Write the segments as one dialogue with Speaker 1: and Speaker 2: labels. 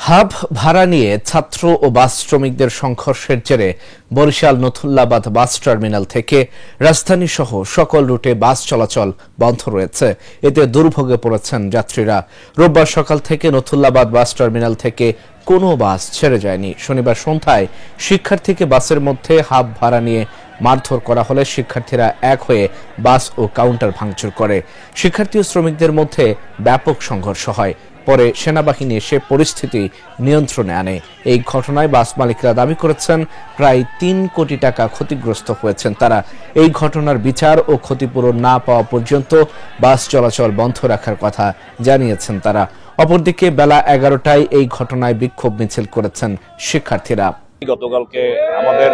Speaker 1: Hub ভাড়া নিয়ে ছাত্র ও বাস শ্রমিকদের সংঘর্ষের জেরে বরিশাল নথুল্লাবাদ বাস টার্মিনাল থেকে রাজধানী সহ সকল রুটে বাস চলাচল বন্ধ রয়েছে। এতে দুর্ভোগে পড়েছেন যাত্রীরা। রোববার সকাল থেকে নথুল্লাবাদ বাস টার্মিনাল থেকে কোনো বাস ছেড়ে যায়নি। শনিবার সন্ধ্যায় শিক্ষার্থীকে বাসের মধ্যে হাব ভাড়া নিয়ে মারধর করা হলে শিক্ষার্থীরা এক হয়ে বাস ও কাউন্টার ভাঙচুর করে। শিক্ষার্থী ও শ্রমিকদের মধ্যে ব্যাপক সংঘর্ষ হয়। পরে সেনাবাহিনী এসে পরিস্থিতি নিয়ন্ত্রণে আনে। এই ঘটনায় বাস মালিকরা দাবি করেছেন প্রায় ৩ কোটি টাকা ক্ষতিগ্রস্ত হয়েছেন তারা। এই ঘটনার বিচার ও ক্ষতিপূরণ না পাওয়া পর্যন্ত বাস চলাচল বন্ধ রাখার কথা জানিয়েছেন তারা। অপরদিকে বেলা ১১টায় এই ঘটনায় বিক্ষোভ মিছিল করেছেন শিক্ষার্থীরা।
Speaker 2: গতকালকে আমাদের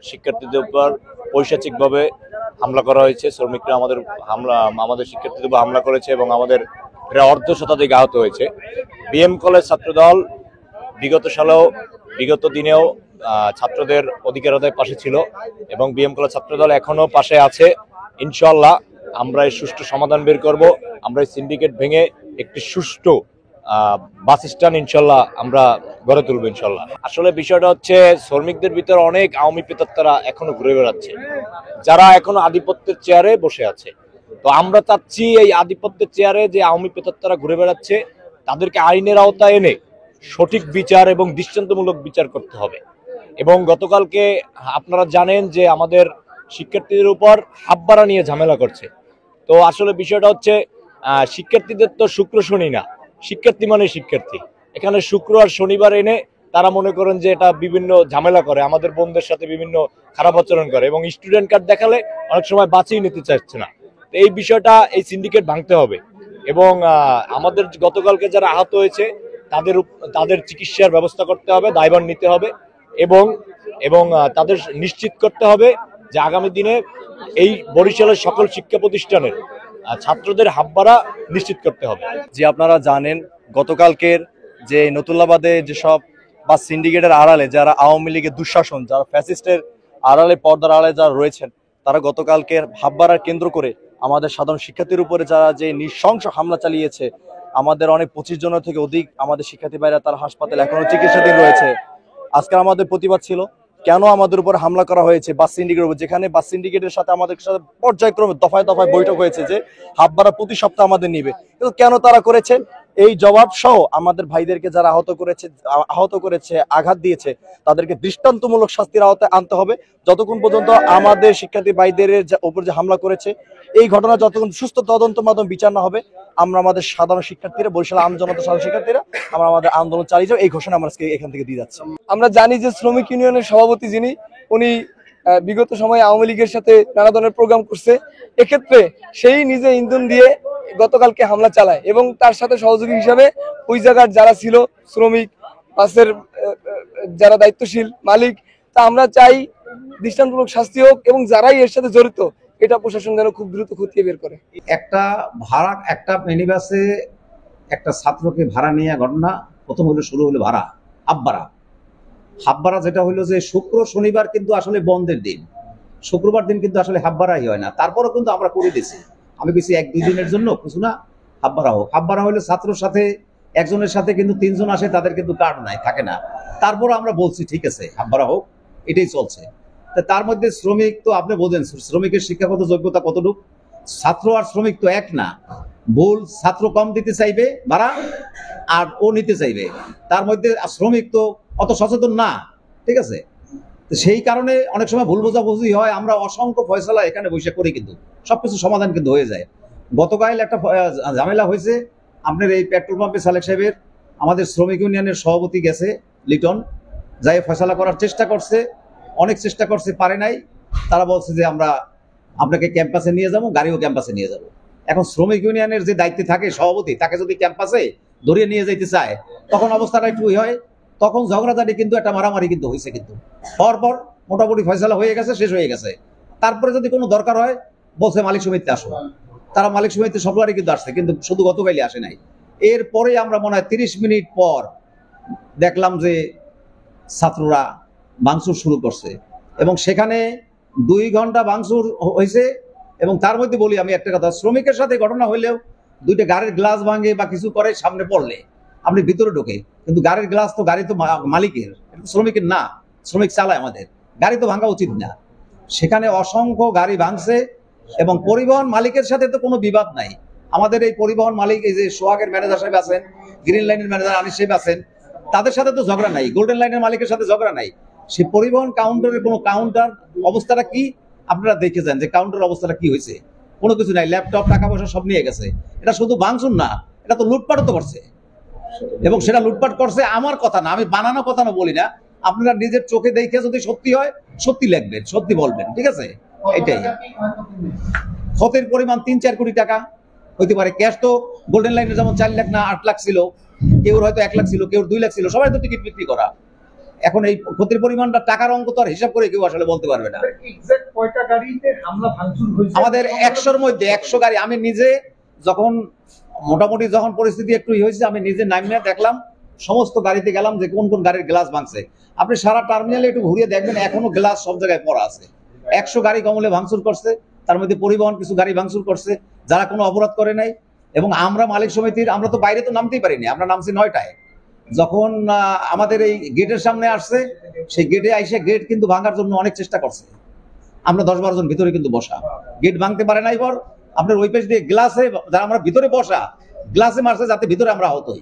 Speaker 2: শিক্ষার্থীদের উপর পৈশাচিকভাবে হামলা করা হয়েছে। শ্রমিকরা আমাদের শিক্ষার্থীদের উপর হামলা করেছে এবং আমাদের অর্ধ শতাধিক আহত হয়েছে। বিএম কলেজ ছাত্রদল বিগত দিনেও ছাত্রদের অধিকার আদায়ের পাশে ছিল এবং বিএম কলেজ ছাত্রদল এখনো পাশে আছে। ইনশাআল্লাহ আমরা এই সুষ্ঠু সমাধান বের করব। আমরা এই সিন্ডিকেট ভেঙে একটি সুষ্ঠু বাস স্ট্যান্ড ইনশাল্লাহ আমরা গড়ে তুলবো ইনশাল্লাহ। আসলে বিষয়টা হচ্ছে শ্রমিকদের ভিতরে অনেক আওয়ামী প্রেতাত্মারা এখনো ঘুরে বেড়াচ্ছে, যারা এখনো আধিপত্যের চেয়ারে বসে আছে। তো আমরা চাচ্ছি এই আধিপত্যের চেয়ারে যে আওয়ামী প্রেতাত্মারা ঘুরে বেড়াচ্ছে তাদেরকে আইনের আওতায় এনে সঠিক বিচার এবং দৃষ্টান্তমূলক বিচার করতে হবে। এবং গতকালকে আপনারা জানেন যে আমাদের শিক্ষার্থীদের উপর হাবভাড়া নিয়ে ঝামেলা করছে। তো আসলে বিষয়টা হচ্ছে শিক্ষার্থীদের তো শুক্র শনি না, শিক্ষার্থী মানে শিক্ষার্থী। এখানে শুক্র আর শনিবার এনে তারা মনে করেন যে এটা বিভিন্ন ঝামেলা করে, আমাদের বোনদের সাথে বিভিন্ন খারাপ আচরণ করে এবং স্টুডেন্ট কার্ড দেখালে অনেক সময় বাঁচিয়ে নিতে চাচ্ছে না। এই বিষয়টা এই সিন্ডিকেট ভাঙতে হবে এবং আমাদের গতকালকে যারা আহত হয়েছে তাদের চিকিৎসার ব্যবস্থা করতে হবে, দায়ভার নিতে হবে এবং তাদের নিশ্চিত করতে হবে যে আগামী দিনে এই বরিশালের সকল শিক্ষা প্রতিষ্ঠানের ছাত্রদের হাবভাড়া নিশ্চিত করতে হবে।
Speaker 3: যে আপনারা জানেন গতকালকের যে নতুল্লাবাদে যেসব বা সিন্ডিকেটের আড়ালে যারা আওয়ামী লীগের দুঃশাসন, যারা ফ্যাসিস্টের আড়ালে পর্দার আড়ালে যারা রয়েছেন, তারা গতকালকের হাবভাড়া কেন্দ্র করে আমাদের সাধারণ শিক্ষার্থীর উপরে যারা যে নৃশংস হামলা চালিয়েছে, আমাদের অনেক 25 জনের থেকে অধিক আমাদের শিক্ষার্থী ভাইরা তার হাসপাতালে এখনো চিকিৎসাধীন রয়েছে। আজকে আমাদের প্রতিবাদ ছিল কেন আমাদের উপর হামলা করা হয়েছে বাস সিন্ডিকেটের উপর, যেখানে বাস সিন্ডিকেটের সাথে আমাদের সাথে পর্যায়ক্রমে দফায় দফায় বৈঠক হয়েছে যে হাবভাড়া প্রতি সপ্তাহে আমাদের নিবে, কিন্তু কেন তারা করেছে এই জবাব সহ আমাদের ভাইদেরকে যারা আহত করেছে আঘাত দিয়েছে তাদেরকে দৃষ্টান্তমূলক শাস্তির আওতায় আনতে হবে। যতক্ষণ পর্যন্ত আমাদের শিক্ষার্থী ভাইদের উপর যে হামলা করেছে এই ঘটনা যতক্ষণ সুস্থ তদন্ত মাধ্যমে বিচার না হবে, আমরা আমাদের সাধারণ শিক্ষার্থীরা, বরিশাল আমজনতা সাধারণ শিক্ষার্থীরা আমরা আমাদের আন্দোলন চালিয়ে যাবো। এই ঘোষণা আমরা এখান থেকে দিয়ে যাচ্ছি।
Speaker 4: আমরা জানি যে শ্রমিক ইউনিয়নের সভাপতি উনি বিগত সময়ে আওয়ামী লীগের সাথে নানা ধরনের প্রোগ্রাম করছে। এক্ষেত্রে সেই নিজে ইন্ধন দিয়ে গতকালকে হামলা চালায় এবং তার সাথে সহযোগী হিসাবে ওই জায়গার যারা ছিল শ্রমিক, বাসের যারা দায়িত্বশীল মালিক, তা আমরা চাই দৃষ্টান্তমূলক শাস্তি হোক এবং যারাই এর সাথে জড়িত এটা প্রশাসন যেন খুব দ্রুত খতিয়ে বের করে।
Speaker 5: একটা মিনিবাসে একটা ছাত্রকে ভাড়া নিয়ে ঘটনা প্রথম শুরু হলো হাবভাড়া যেটা হলো যে শুক্র শনিবার কিন্তু আসলে বন্ধের দিন, শুক্রবার দিন কিন্তু আসলে হাবভাড়াই হয় না। তারপরেও কিন্তু আমরা করে দিছি, আমি বেশি 1-2 দিনের জন্য কিছু না, হাবভাড়া হোক। হাবভাড়া হলে ছাত্রর সাথে একজনের সাথে কিন্তু 3 জন আসে, তাদের কিন্তু কার্ড নাই, থাকে না। তারপর আমরা বলছি ঠিক আছে হাবভাড়া হোক, এটাই চলছে। তার মধ্যে শ্রমিক তো আপনি বোঝেন শ্রমিকের শিক্ষাগত যোগ্যতা কতটুকু, ছাত্র আর শ্রমিক তো এক না। ভুল ছাত্র কম দিতে চাইবে ভাড়া আর ও নিতে চাইবে, তার মধ্যে শ্রমিক তো অত সচেতন না, ঠিক আছে। সেই কারণে অনেক সময় ভুল বোঝাবুঝি হয়। আমরা অসংখ্য ফয়সালা এখানে বসে করি, কিন্তু সবকিছু সমাধান কিন্তু হয়ে যায়। গতকাল একটা ঝামেলা হয়েছে আপনার এই পেট্রোল পাম্পে সালেক সাহেবের, আমাদের শ্রমিক ইউনিয়নের সভাপতি গেছে লিটন, যাই ফয়সালা করার চেষ্টা করছে, অনেক চেষ্টা করছে, পারে নাই। তারা বলছে যে আমরা আপনাকে ক্যাম্পাসে নিয়ে যাবো, গাড়িও ক্যাম্পাসে নিয়ে যাবো। এখন শ্রমিক ইউনিয়নের যে দায়িত্বে থাকে সভাপতি, তাকে যদি ক্যাম্পাসে ধরিয়ে নিয়ে যেতে চায় তখন অবস্থাটা একটু হয়, তখন ঝগড়াঝাটি কিন্তু একটা মারামারি কিন্তু হয়েছে, কিন্তু হওয়ার পর মোটামুটি ফয়সালা হয়ে গেছে, শেষ হয়ে গেছে। তারপরে যদি কোনো দরকার হয় বলছে মালিক সমিতিতে আসো, তারা মালিক সমিতি সববারই কিন্তু আসছে, কিন্তু শুধু গতকালই আসে নাই। এরপরে আমরা মনে হয় 30 মিনিট পর দেখলাম যে ছাত্ররা ভাঙচুর শুরু করছে এবং সেখানে 2 ঘন্টা ভাঙচুর হয়েছে। এবং তার মধ্যে বলি আমি একটা কথা, শ্রমিকের সাথে ঘটনা হইলেও 2টা গাড়ির গ্লাস ভাঙে বা কিছু করে সামনে পড়লে আপনি ভিতরে ঢোকে, কিন্তু গাড়ির গ্লাস তো গাড়ি তো মালিকের, এটা তো শ্রমিকের না, শ্রমিক চালায় আমাদের, গাড়ি তো ভাঙা উচিত না। সেখানে অসংখ্য গাড়ি ভাঙছে এবং পরিবহন মালিকের সাথে তো কোনো বিবাদ নাই। আমাদের এই পরিবহন মালিক, এই যে সোহাগের ম্যানেজার সাহেব আছেন, গ্রিন লাইনের ম্যানেজার আনিস সাহেব আছেন, তাদের সাথে তো ঝগড়া নাই, গোল্ডেন লাইনের মালিকের সাথে ঝগড়া নাই। সে পরিবহন কাউন্টারের কোনো কাউন্টার অবস্থাটা কি আপনারা দেখে যান যে কাউন্টার অবস্থাটা কি হয়েছে, কোনো কিছু নাই, ল্যাপটপ টাকা পয়সা সব নিয়ে গেছে। এটা শুধু ভাঙচুর না, এটা তো লুটপাটও তো করছে, এবং সেটা লুটপাট করছে আমার কথা না, আমি বানানো কথা না বলি না, আপনারা নিজের চোখে দেখে যদি সত্যি হয় সত্যি লিখবেন, সত্যি বলবেন, ঠিক আছে? এটাই ক্ষতির পরিমাণ 3-4 কোটি টাকা হইতে পারে। ক্যাশ তো গোল্ডেন লাইনে যেমন 4 লাখ না 8 লাখ ছিল, কেউ হয়তো 1 লাখ ছিল, কেউ 2 লাখ ছিল, সবাই তো টিকিট বিক্রি করা। এখন এই ক্ষতির পরিমাণটা টাকার অঙ্ক তো আর হিসাব করে কেউ আসলে বলতে পারবে না। আমাদের 100-র মধ্যে 100 গাড়ি, আমি নিজে যখন মোটামুটি যখন পরিস্থিতি একটু হয়েছে, আমি নিজে নামিয়ে দেখলাম, সমস্ত গাড়িতে গেলাম যে কোন কোন গাড়ির গ্লাস ভাঙছে। আপনি সারা টার্মিনালে একটু ঘুরিয়ে দেখবেন, এখনো গ্লাস সব জায়গায় পড়া আছে। 100 গাড়ি কমলে ভাঙচুর করছে, তার মধ্যে পরিবহন কিছু গাড়ি ভাঙচুর করছে যারা কোনো অপরাধ করে নাই। এবং আমরা মালিক সমিতির, আমরা তো বাইরে তো নামতেই পারিনি, আমরা নামছি 9টায়। যখন আমাদের এই গেটের সামনে আসছে, সেই গেটে আইসে গেট কিন্তু ভাঙার জন্য অনেক চেষ্টা করছে। আমরা 10-12 জন ভিতরে কিন্তু বসা, গেট ভাঙতে পারে নাই। পর আপনার ওই পেজ দিয়ে গ্লাসে, যারা আমরা ভিতরে বসা, গ্লাসে মারছে যাতে ভিতরে আমরা আহত হই।